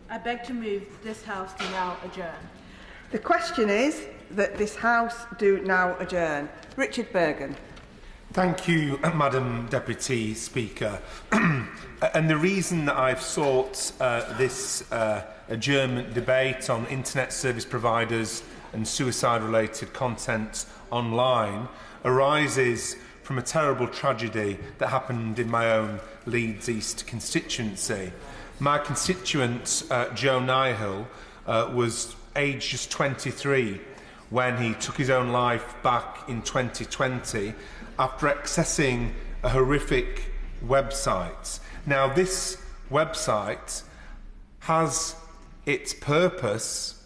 I beg to move this House do now adjourn. The question is that this House do now adjourn. Richard Burgon. Thank you, Madam Deputy Speaker. And the reason that I've sought this adjournment debate on internet service providers and suicide-related content online arises from a terrible tragedy that happened in my own Leeds East constituency. My constituent, Joe Nihill, was aged just 23 when he took his own life back in 2020 after accessing a horrific website. Now, this website has its purpose,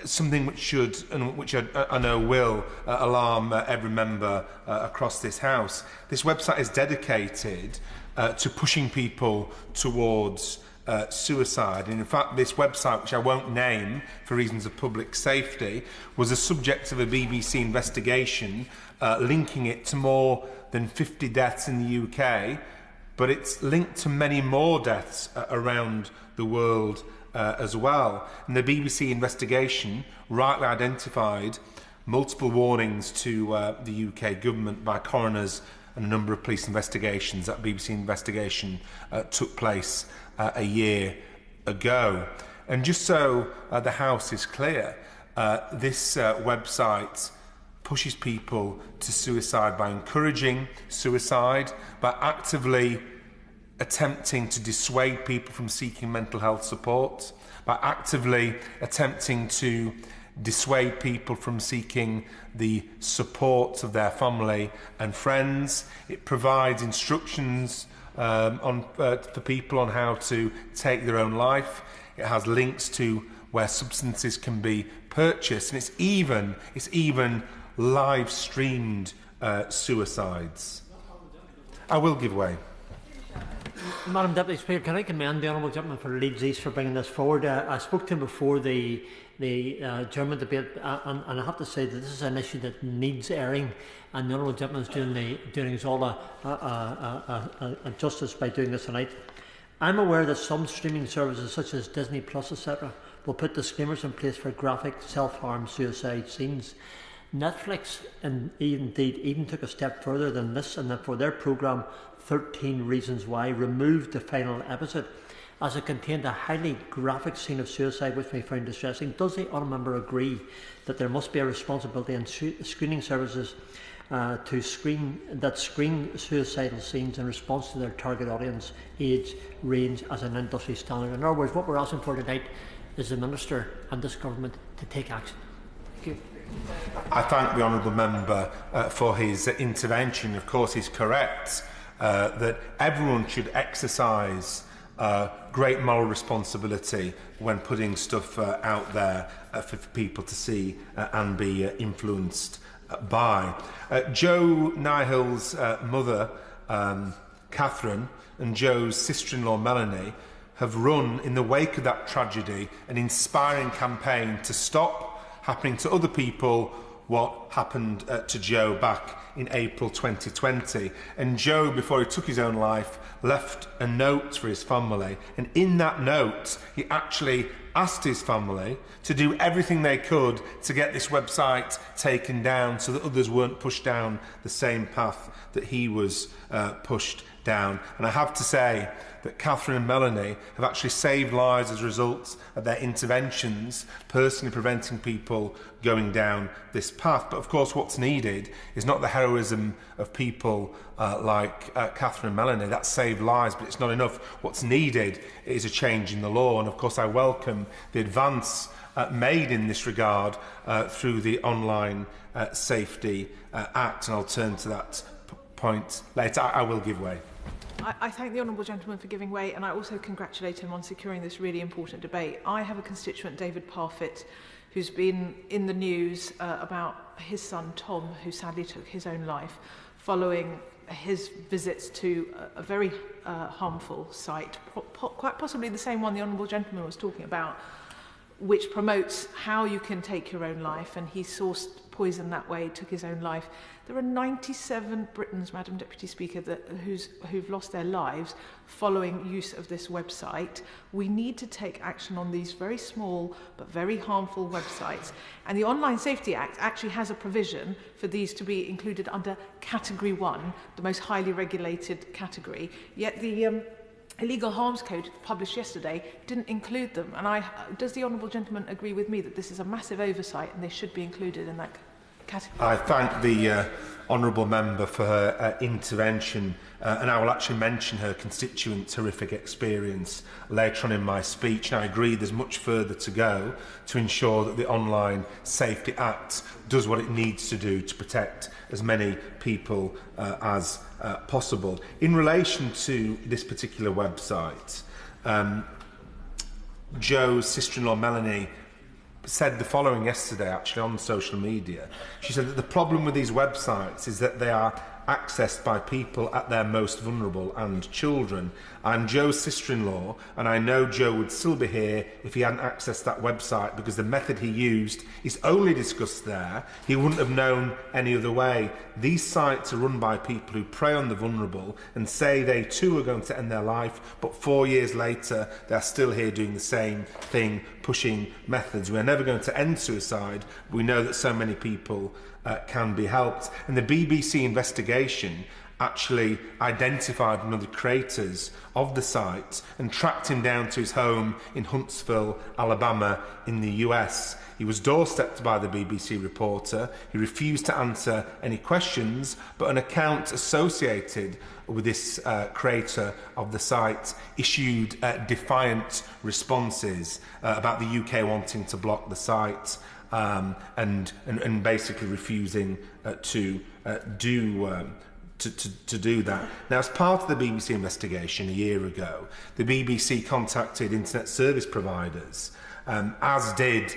something which should, and which I know will, alarm every member across this House. This website is dedicated to pushing people towards suicide. And in fact, this website, which I won't name for reasons of public safety, was a subject of a BBC investigation linking it to more than 50 deaths in the UK, but it's linked to many more deaths around the world as well. And the BBC investigation rightly identified multiple warnings to the UK government by coroners and a number of police investigations. That BBC investigation took place a year ago. And just so the House is clear, this website pushes people to suicide by encouraging suicide, by actively attempting to dissuade people from seeking mental health support, by actively attempting to dissuade people from seeking the support of their family and friends. It provides instructions for people on how to take their own life. It has links to where substances can be purchased, and it's even live streamed suicides. I will give way. Madam Deputy Speaker, can I commend the Honourable Gentleman for Leeds East for bringing this forward? I spoke to him before the adjournment debate, and I have to say that this is an issue that needs airing, and the Honourable Gentleman is doing us all a justice by doing this tonight. I'm aware that some streaming services such as Disney Plus, etc., will put disclaimers in place for graphic self-harm suicide scenes. Netflix indeed even took a step further than this, and that for their programme 13 Reasons Why removed the final episode as it contained a highly graphic scene of suicide which we found distressing. Does the honourable member agree that there must be a responsibility in screening services to screen suicidal scenes in response to their target audience, age, range as an industry standard? In other words, what we're asking for tonight is the Minister and this Government to take action. Thank you. I thank the honourable member for his intervention. Of course, he's correct that everyone should exercise great moral responsibility when putting stuff out there for people to see and be influenced by. Joe Nihill's mother, Catherine, and Joe's sister-in-law, Melanie, have run, in the wake of that tragedy, an inspiring campaign to stop happening to other people what happened to Joe back in April 2020. And Joe, before he took his own life, left a note for his family. And in that note, he actually asked his family to do everything they could to get this website taken down so that others weren't pushed down the same path that he was pushed down. And I have to say that Catherine and Melanie have actually saved lives as a result of their interventions, personally preventing people going down this path. But of course, what's needed is not the heroism of people like Catherine and Melanie. That saved lives, but it's not enough. What's needed is a change in the law. And of course, I welcome the advance made in this regard through the Online Safety Act. And I'll turn to that point later. I will give way. I thank the honourable gentleman for giving way, and I also congratulate him on securing this really important debate. I have a constituent, David Parfitt, who's been in the news about his son Tom, who sadly took his own life following his visits to a very harmful site, quite possibly the same one the honourable gentleman was talking about, which promotes how you can take your own life. And he sourced poisoned that way, took his own life. There are 97 Britons, Madam Deputy Speaker, who've lost their lives following use of this website. We need to take action on these very small but very harmful websites. And the Online Safety Act actually has a provision for these to be included under Category 1, the most highly regulated category. Yet the Illegal Harms Code published yesterday didn't include them. And does the Honourable Gentleman agree with me that this is a massive oversight and they should be included in that category? I thank the Honourable Member for her intervention, and I will actually mention her constituents' horrific experience later on in my speech. And I agree there's much further to go to ensure that the Online Safety Act does what it needs to do to protect as many people as possible. In relation to this particular website, Joe's sister-in-law Melanie said the following yesterday, actually, on social media. She said that the problem with these websites is that they are accessed by people at their most vulnerable, and children. I'm Joe's sister-in-law, and I know Joe would still be here if he hadn't accessed that website, because the method he used is only discussed there. He wouldn't have known any other way. These sites are run by people who prey on the vulnerable and say they too are going to end their life, but 4 years later they're still here doing the same thing, pushing methods. We're never going to end suicide. We know that so many people can be helped. And the BBC investigation actually identified one of the creators of the site and tracked him down to his home in Huntsville, Alabama, in the US. He was doorstepped by the BBC reporter. He refused to answer any questions, but an account associated with this creator of the site issued defiant responses about the UK wanting to block the site. And basically refusing to do that. Now, as part of the BBC investigation a year ago, the BBC contacted internet service providers, as did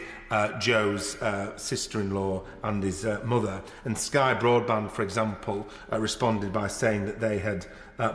Joe's sister-in-law and his mother. And Sky Broadband, for example, responded by saying that they had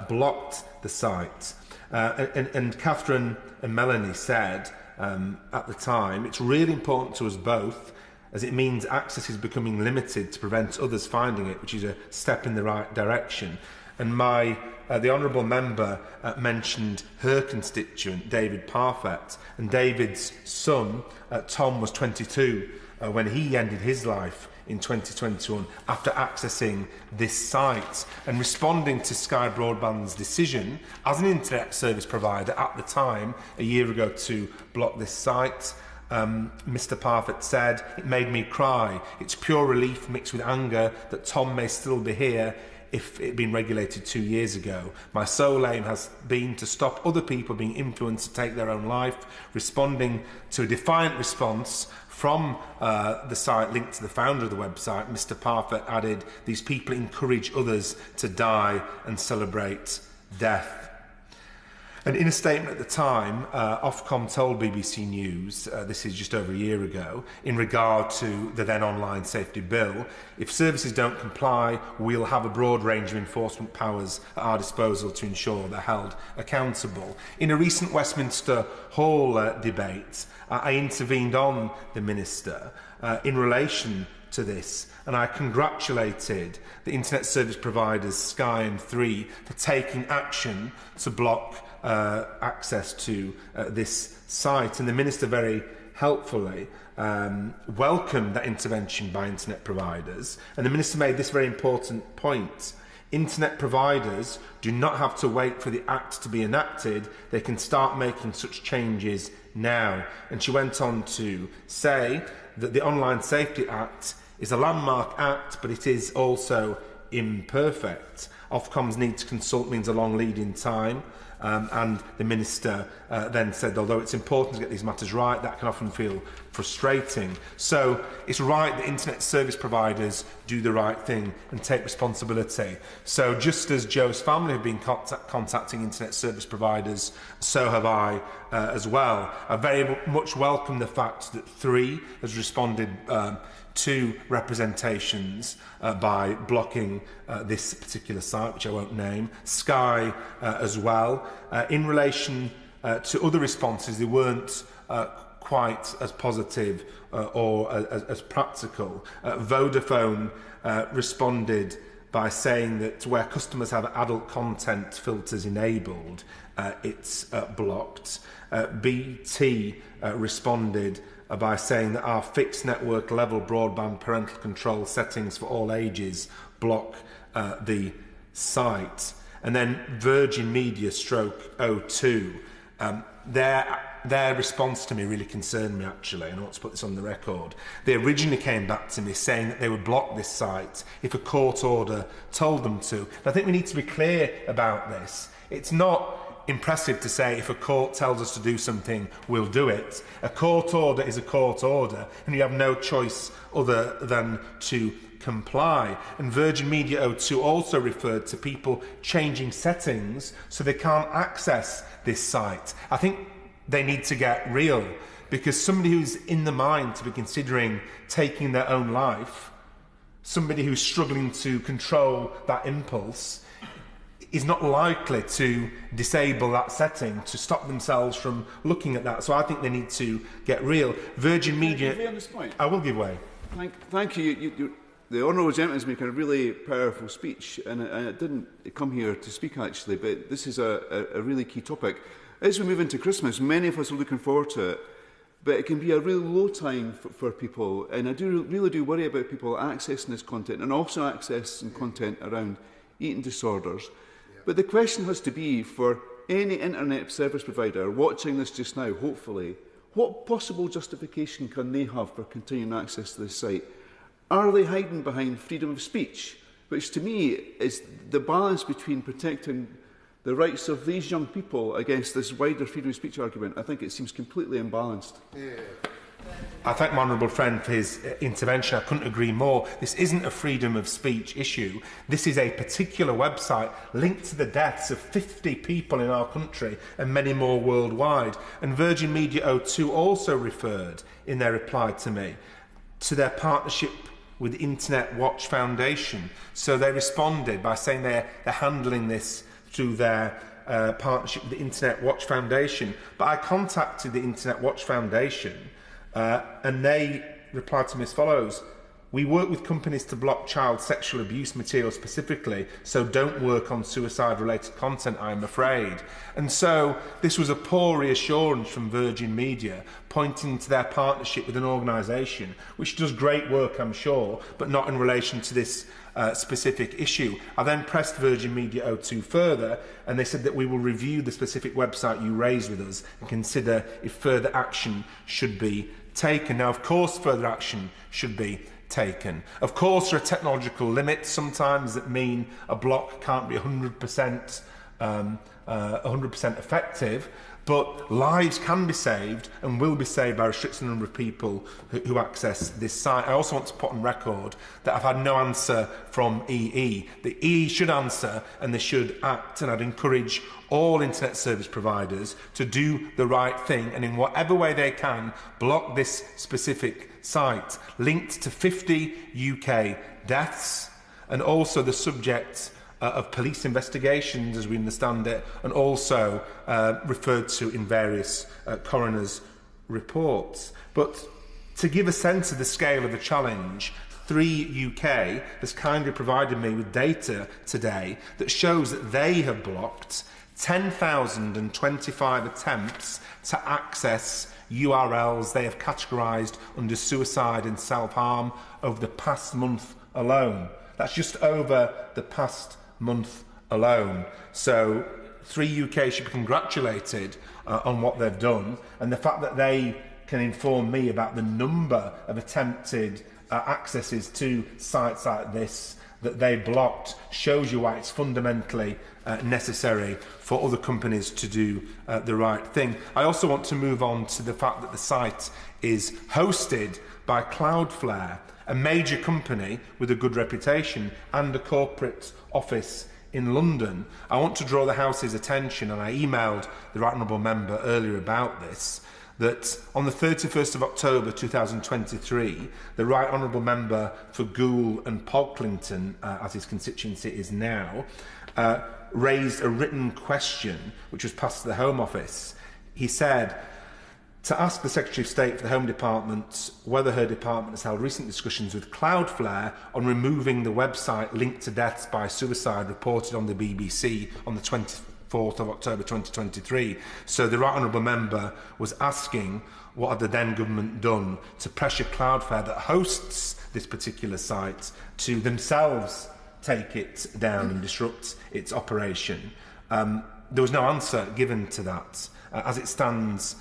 blocked the site. And Catherine and Melanie said, at the time, it's really important to us both, as it means access is becoming limited to prevent others finding it, which is a step in the right direction. And the Honourable Member mentioned her constituent, David Parfett, and David's son, Tom, was 22 when he ended his life in 2021 after accessing this site. And responding to Sky Broadband's decision as an internet service provider at the time, a year ago, to block this site, Mr. Parfett said, "It made me cry. It's pure relief mixed with anger that Tom may still be here if it had been regulated 2 years ago. My sole aim has been to stop other people being influenced to take their own life." Responding to a defiant response from the site linked to the founder of the website, Mr. Parfett added, "These people encourage others to die and celebrate death." And in a statement at the time, Ofcom told BBC News, this is just over a year ago, in regard to the then online safety bill, if services don't comply, we'll have a broad range of enforcement powers at our disposal to ensure they're held accountable. In a recent Westminster Hall debate, I intervened on the Minister in relation to this, and I congratulated the internet service providers Sky and 3 for taking action to block access to this site. And the Minister very helpfully welcomed that intervention by internet providers. And the Minister made this very important point. Internet providers do not have to wait for the Act to be enacted. They can start making such changes now. And she went on to say that the Online Safety Act is a landmark act, but it is also imperfect. Ofcom's need to consult means a long lead in time. And the Minister then said, although it's important to get these matters right, that can often feel frustrating. So it's right that internet service providers do the right thing and take responsibility. So just as Joe's family have been contacting internet service providers, so have I as well. I very much welcome the fact that 3 has responded to representations by blocking this particular site, which I won't name, Sky as well. In relation to other responses, they weren't quite as positive or as practical. Vodafone responded by saying that where customers have adult content filters enabled, it's blocked. BT responded by saying that our fixed network level broadband parental control settings for all ages block the site. And then Virgin Media stroke O2, their response to me really concerned me, actually, and I want to put this on the record. They originally came back to me saying that they would block this site if a court order told them to. And I think we need to be clear about this. It's not impressive to say if a court tells us to do something, we'll do it. A court order is a court order, and you have no choice other than to comply. And Virgin Media O2 also referred to people changing settings so they can't access this site. I think they need to get real, because somebody who's in the mind to be considering taking their own life, somebody who's struggling to control that impulse, is not likely to disable that setting to stop themselves from looking at that. So I think they need to get real. Virgin Media... Can I give way on this point? I will give way. Thank you. The honourable gentleman's making a really powerful speech, and I didn't come here to speak, actually, but this is a really key topic. As we move into Christmas, many of us are looking forward to it, but it can be a real low time for people, and I really do worry about people accessing this content and also accessing content around eating disorders. Yeah. But the question has to be, for any internet service provider watching this just now, hopefully, what possible justification can they have for continuing access to this site? Are they hiding behind freedom of speech, which to me is the balance between protecting the rights of these young people against this wider freedom of speech argument? I think it seems completely imbalanced. Yeah. I thank my honourable friend for his intervention. I couldn't agree more. This isn't a freedom of speech issue. This is a particular website linked to the deaths of 50 people in our country and many more worldwide. And Virgin Media O2 also referred, in their reply to me, to their partnership with the Internet Watch Foundation. So they responded by saying they're handling this through their partnership with the Internet Watch Foundation. But I contacted the Internet Watch Foundation and they replied to me as follows: we work with companies to block child sexual abuse material specifically, so don't work on suicide-related content, I'm afraid. And so this was a poor reassurance from Virgin Media, pointing to their partnership with an organisation which does great work, I'm sure, but not in relation to this specific issue. I then pressed Virgin Media O2 further, and they said that we will review the specific website you raised with us and consider if further action should be taken. Now, of course, further action should be taken. Of course, there are technological limits sometimes that mean a block can't be 100% effective, but lives can be saved and will be saved by restricting the number of people who access this site. I also want to put on record that I've had no answer from EE. The EE should answer and they should act, and I'd encourage all internet service providers to do the right thing and in whatever way they can block this specific site linked to 50 UK deaths and also the subject of police investigations, as we understand it, and also referred to in various coroners' reports. But to give a sense of the scale of the challenge, 3 UK has kindly provided me with data today that shows that they have blocked 10,025 attempts to access URLs they have categorised under suicide and self-harm over the past month alone. That's just over the past month alone. So 3 UK should be congratulated on what they've done, and the fact that they can inform me about the number of attempted accesses to sites like this that they blocked shows you why it's fundamentally necessary for other companies to do the right thing. I also want to move on to the fact that the site is hosted by Cloudflare, a major company with a good reputation and a corporate office in London. I want to draw the House's attention, and I emailed the Right Honourable Member earlier about this, that on the 31st of October 2023, the Right Honourable Member for Goole and Pocklington, as his constituency is now, raised a written question which was passed to the Home Office. He said, to ask the Secretary of State for the Home Department whether her department has held recent discussions with Cloudflare on removing the website linked to deaths by suicide reported on the BBC on the 24th of October 2023. So the Right Honourable Member was asking what had the then government done to pressure Cloudflare that hosts this particular site to themselves take it down and disrupt its operation. There was no answer given to that. As it stands,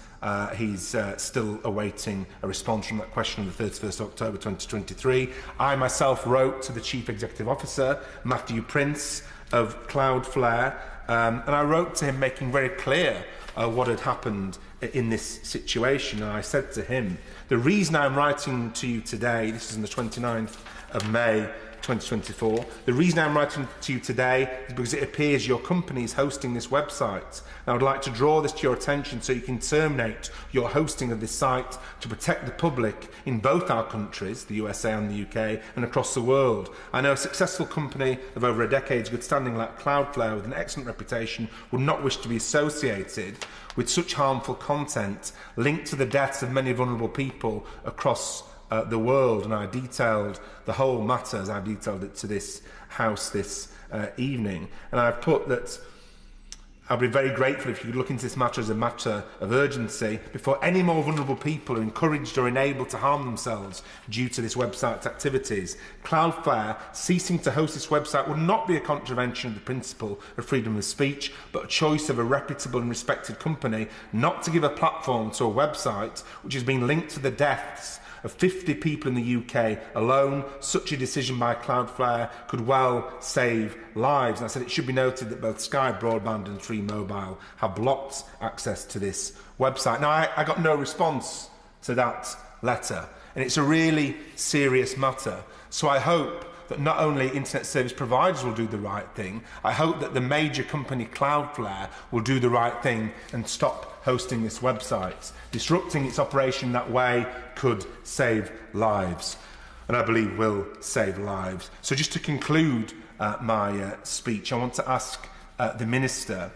he's still awaiting a response from that question on the 31st of October 2023. I myself wrote to the Chief Executive Officer, Matthew Prince, of Cloudflare, and I wrote to him making very clear what had happened in this situation. And I said to him, the reason I'm writing to you today, this is on the 29th of May 2024, the reason I'm writing to you today is because it appears your company is hosting this website. And I would like to draw this to your attention so you can terminate your hosting of this site to protect the public in both our countries, the USA and the UK, and across the world. I know a successful company of over a decade's good standing like Cloudflare with an excellent reputation would not wish to be associated with such harmful content linked to the deaths of many vulnerable people across the world, and I detailed the whole matter as I detailed it to this House this evening. And I've put that I'll be very grateful if you could look into this matter as a matter of urgency before any more vulnerable people are encouraged or enabled to harm themselves due to this website's activities. Cloudflare ceasing to host this website would not be a contravention of the principle of freedom of speech, but a choice of a reputable and respected company not to give a platform to a website which has been linked to the deaths of 50 people in the UK alone. Such a decision by Cloudflare could well save lives. And I said it should be noted that both Sky Broadband and Free Mobile have blocked access to this website. Now, I got no response to that letter, and it's a really serious matter. So I hope that not only internet service providers will do the right thing, I hope that the major company Cloudflare will do the right thing and stop hosting this website. Disrupting its operation that way could save lives, and I believe will save lives. So just to conclude my speech, I want to ask the Minister,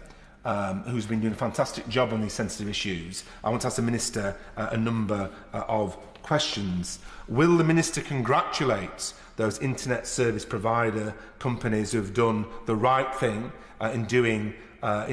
who's been doing a fantastic job on these sensitive issues, I want to ask the Minister a number of questions. Will the Minister congratulate those internet service provider companies who have done the right thing in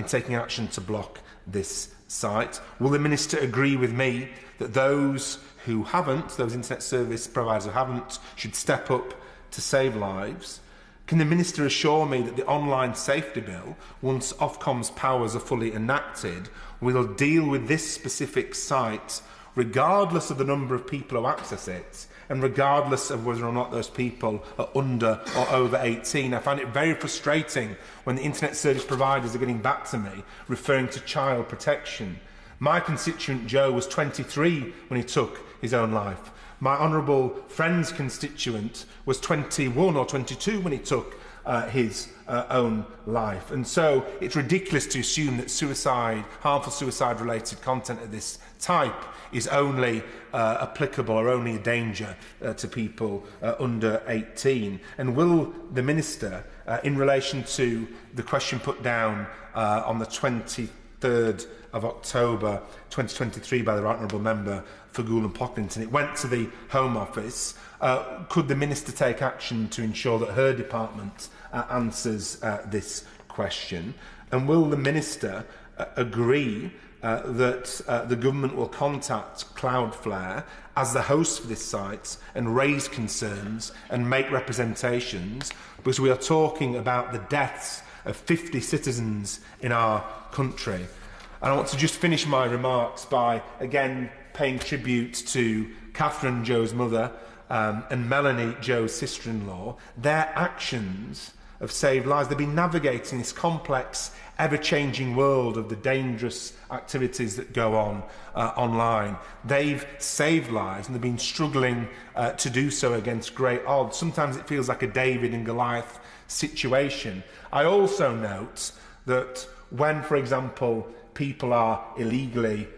taking action to block this site? Will the Minister agree with me that those who haven't, those internet service providers who haven't, should step up to save lives? Can the Minister assure me that the online safety bill, once Ofcom's powers are fully enacted, will deal with this specific site regardless of the number of people who access it, and regardless of whether or not those people are under or over 18. I find it very frustrating when the internet service providers are getting back to me referring to child protection. My constituent Joe was 23 when he took his own life. My honourable friend's constituent was 21 or 22 when he took his own life. And so it's ridiculous to assume that suicide, harmful suicide-related content of this type is only applicable or only a danger to people under 18. And will the Minister, in relation to the question put down on the 23rd of October 2023 by the Right Honourable Member for Goole and Pocklington, it went to the Home Office, could the Minister take action to ensure that her department answers this question? And will the Minister agree that the government will contact Cloudflare as the host for this site and raise concerns and make representations, because we are talking about the deaths of 50 citizens in our country? And I want to just finish my remarks by again paying tribute to Catherine, Joe's mother, and Melanie, Joe's sister-in-law. Their actions have saved lives. They've been navigating this complex, ever-changing world of the dangerous activities that go on online. They've saved lives, and they've been struggling to do so against great odds. Sometimes it feels like a David and Goliath situation. I also note that when, for example, people are illegally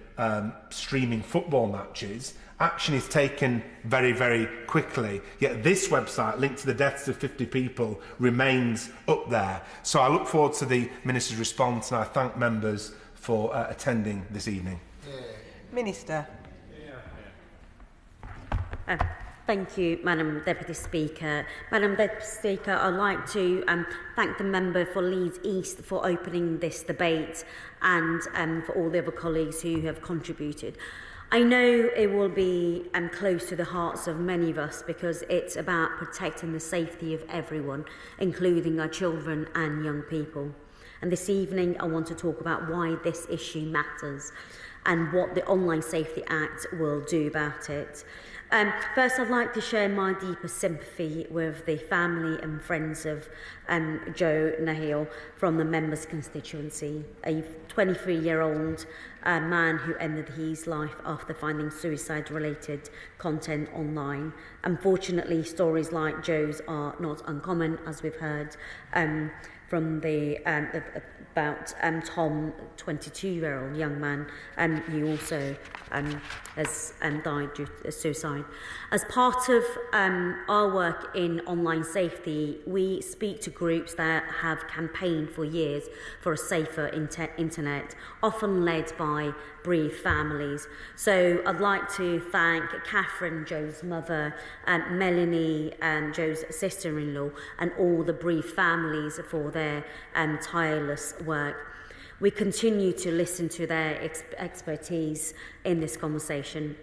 streaming football matches, action is taken very, very quickly. Yet this website, linked to the deaths of 50 people, remains up there. So I look forward to the Minister's response, and I thank members for attending this evening. Minister. Thank you, Madam Deputy Speaker. Madam Deputy Speaker, I'd like to thank the member for Leeds East for opening this debate and for all the other colleagues who have contributed. I know it will be close to the hearts of many of us because it's about protecting the safety of everyone, including our children and young people. And this evening, I want to talk about why this issue matters and what the Online Safety Act will do about it. First, I'd like to share my deepest sympathy with the family and friends of Joe Nahil from the member's constituency, a 23-year-old man who ended his life after finding suicide-related content online. Unfortunately, stories like Joe's are not uncommon, as we've heard from the about Tom, 22-year-old young man, who also has died due to suicide. As part of our work in online safety, we speak to groups that have campaigned for years for a safer internet, often led by bereaved families. So I'd like to thank Catherine, Joe's mother, Melanie, Joe's sister-in-law, and all the bereaved families for their tireless work. We continue to listen to their expertise in this conversation.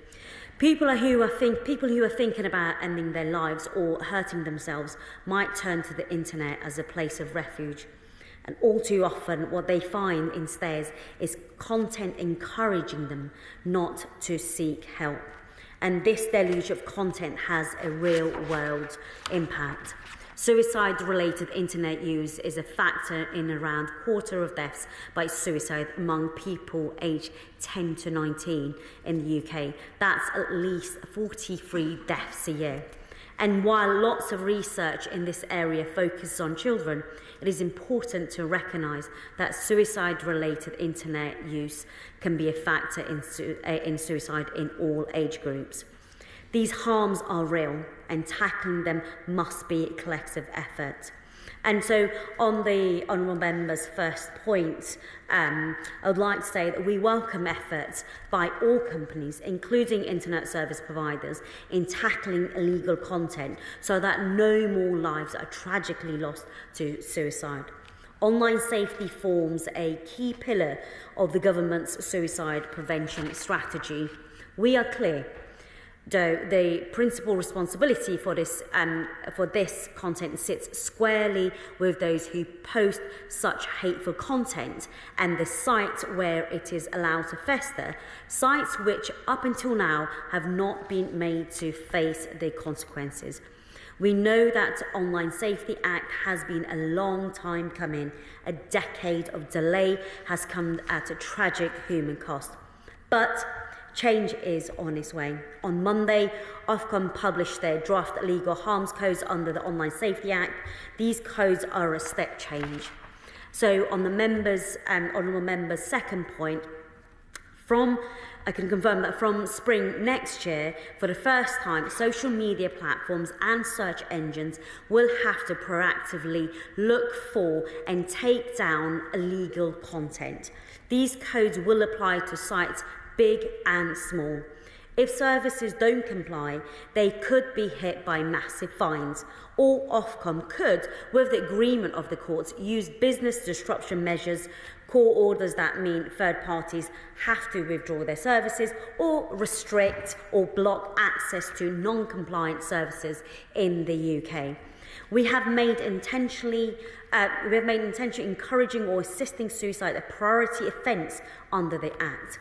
People who are thinking about ending their lives or hurting themselves might turn to the internet as a place of refuge. And all too often, what they find instead is content encouraging them not to seek help. And this deluge of content has a real-world impact. Suicide-related internet use is a factor in around a quarter of deaths by suicide among people aged 10 to 19 in the UK. That's at least 43 deaths a year. And while lots of research in this area focuses on children, it is important to recognise that suicide-related internet use can be a factor in suicide in all age groups. These harms are real, and tackling them must be a collective effort. And so, on the honourable member's first point, I would like to say that we welcome efforts by all companies, including internet service providers, in tackling illegal content so that no more lives are tragically lost to suicide. Online safety forms a key pillar of the government's suicide prevention strategy. We are clear, though the principal responsibility for this content sits squarely with those who post such hateful content and the sites where it is allowed to fester, sites which up until now have not been made to face the consequences. We know that the Online Safety Act has been a long time coming. A decade of delay has come at a tragic human cost. But change is on its way. On Monday, Ofcom published their draft legal harms codes under the Online Safety Act. These codes are a step change. So on the honourable member's second point, I can confirm that from spring next year, for the first time, social media platforms and search engines will have to proactively look for and take down illegal content. These codes will apply to sites big and small. If services don't comply, they could be hit by massive fines, or Ofcom could, with the agreement of the courts, use business disruption measures, court orders that mean third parties have to withdraw their services, or restrict or block access to non-compliant services in the UK. We have made intentionally encouraging or assisting suicide a priority offence under the Act.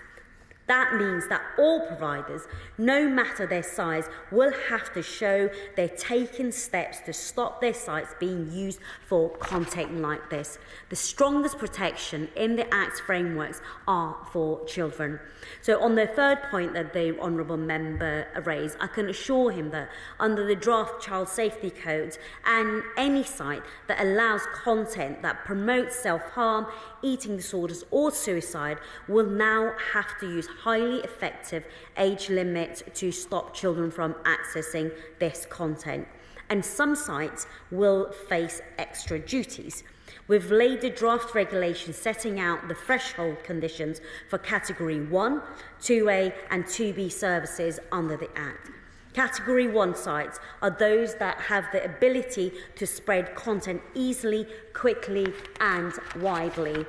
That means that all providers, no matter their size, will have to show they're taking steps to stop their sites being used for content like this. The strongest protection in the Act's frameworks are for children. So on the third point that the honourable member raised, I can assure him that under the draft child safety codes, and any site that allows content that promotes self-harm, eating disorders or suicide will now have to use highly effective age limits to stop children from accessing this content. And some sites will face extra duties. We've laid a draft regulation setting out the threshold conditions for Category 1, 2A and 2B services under the Act. Category 1 sites are those that have the ability to spread content easily, quickly and widely.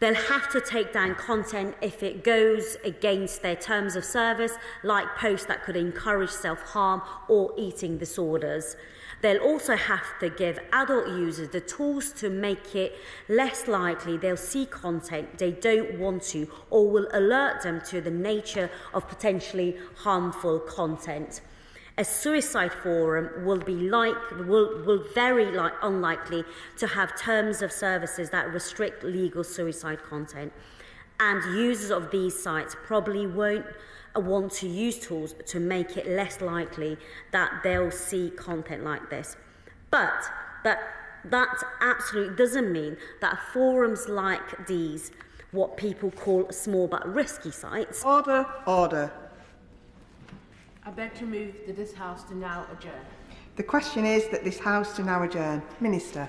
They'll have to take down content if it goes against their terms of service, like posts that could encourage self-harm or eating disorders. They'll also have to give adult users the tools to make it less likely they'll see content they don't want to, or will alert them to the nature of potentially harmful content. A suicide forum will be very unlikely to have terms of services that restrict legal suicide content, and users of these sites probably won't want to use tools to make it less likely that they'll see content like this. But that absolutely doesn't mean that forums like these, what people call small but risky sites... Order, order. I beg to move that this House to now adjourn. The question is that this House to now adjourn. Minister.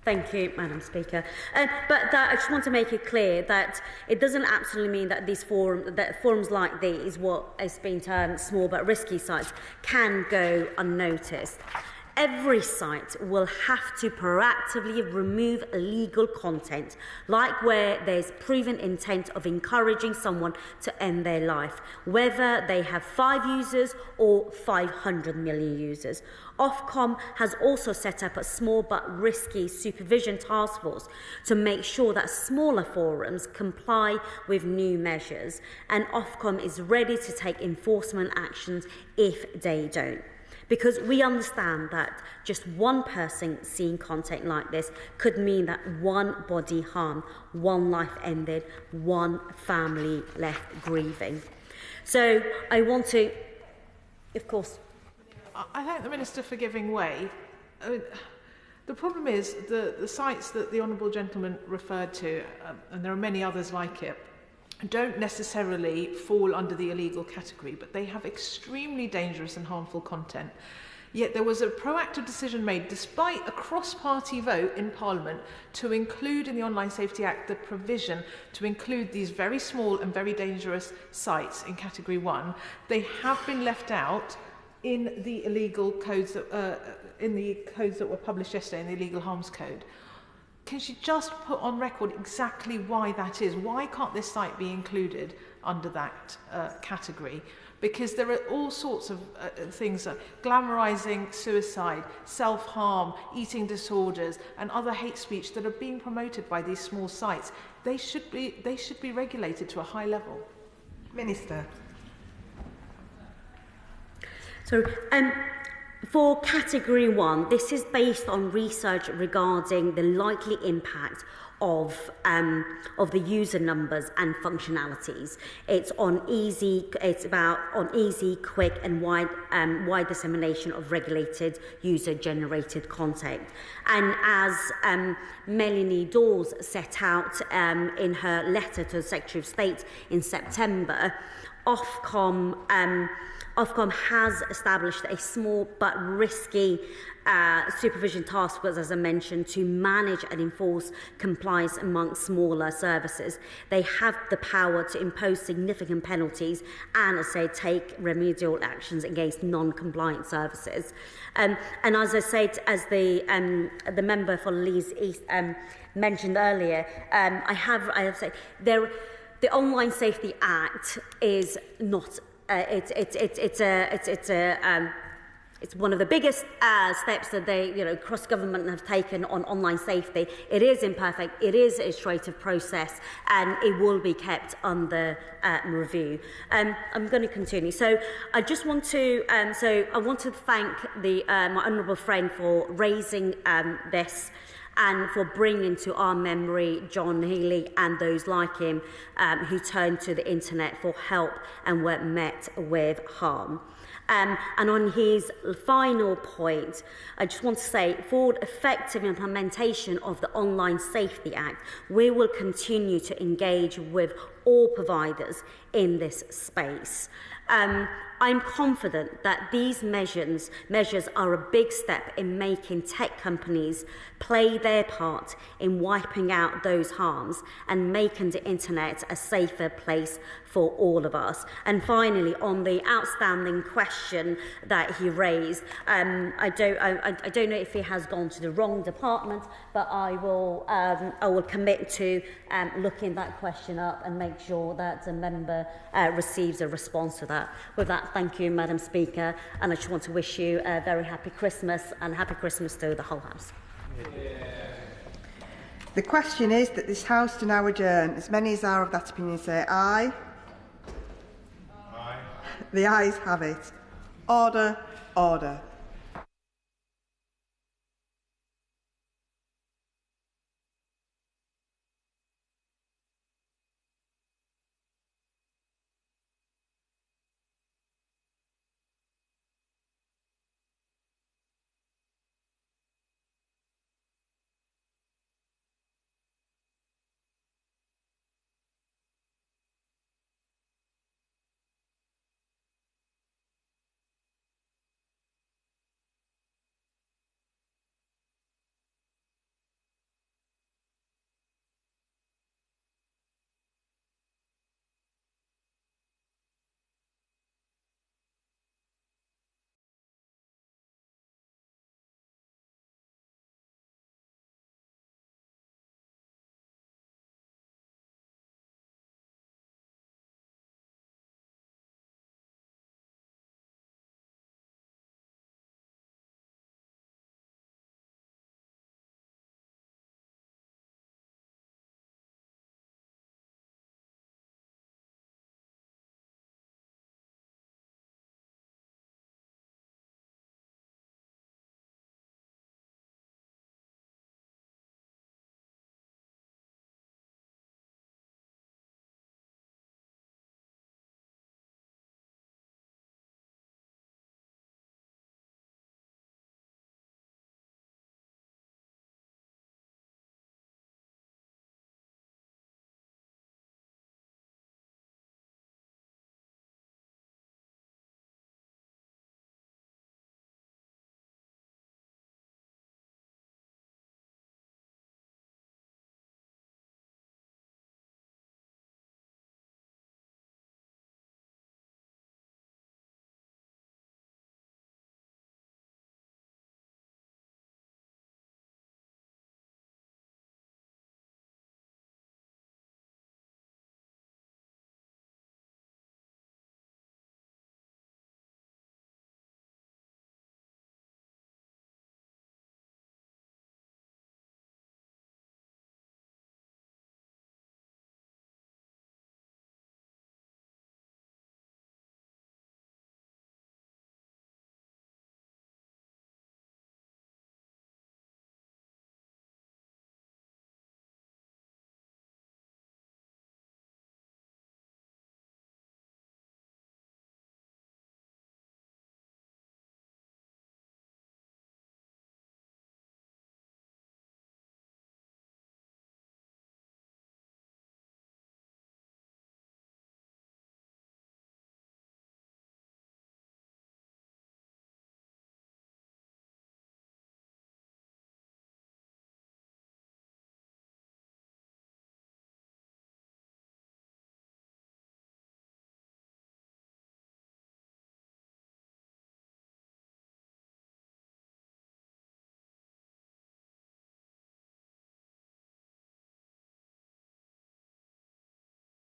Thank you, Madam Speaker. But I just want to make it clear that it doesn't absolutely mean that forums like these, what has been termed small but risky sites, can go unnoticed. Every site will have to proactively remove illegal content, like where there's proven intent of encouraging someone to end their life, whether they have 5 users or 500 million users. Ofcom has also set up a small but risky supervision task force to make sure that smaller forums comply with new measures, and Ofcom is ready to take enforcement actions if they don't. Because we understand that just one person seeing content like this could mean that one body harmed, one life ended, one family left grieving. So I want to, of course... I thank the Minister for giving way. The problem is the sites that the Honourable Gentleman referred to, and there are many others like it, don't necessarily fall under the illegal category, but they have extremely dangerous and harmful content. Yet there was a proactive decision made, despite a cross-party vote in Parliament, to include in the Online Safety Act the provision to include these very small and very dangerous sites in Category 1. They have been left out in the illegal codes that were published yesterday, in the Illegal Harms Code. Can she just put on record exactly why that is? Why can't this site be included under that category? Because there are all sorts of things, glamorising suicide, self-harm, eating disorders, and other hate speech that are being promoted by these small sites. They should be regulated to a high level. Minister. So, for Category 1, this is based on research regarding the likely impact of the user numbers and functionalities. It's about easy, quick, and wide dissemination of regulated user-generated content. And as Melanie Dawes set out in her letter to the Secretary of State in September, Ofcom has established a small but risky supervision task force, as I mentioned, to manage and enforce compliance among smaller services. They have the power to impose significant penalties and, as I say, take remedial actions against non-compliant services. And as I said, as the member for Leeds East mentioned earlier, I have to say, the Online Safety Act is not. It's one of the biggest steps that they, cross-government have taken on online safety. It is imperfect, it is a iterative process, and it will be kept under review. I'm going to continue. So I just want to, I want to thank my honourable friend for raising this, and for bringing to our memory John Healy and those like him who turned to the internet for help and were met with harm. And on his final point, I just want to say, for effective implementation of the Online Safety Act, we will continue to engage with all providers in this space. I'm confident that these measures are a big step in making tech companies play their part in wiping out those harms and making the internet a safer place for all of us. And finally, on the outstanding question that he raised, I don't know if he has gone to the wrong department, but I will commit to looking that question up and make sure that the member receives a response to that. With that, thank you, Madam Speaker, and I just want to wish you a very happy Christmas and happy Christmas to the whole House. The question is that this House do now adjourn. As many as are of that opinion say aye. Aye. The ayes have it. Order, order.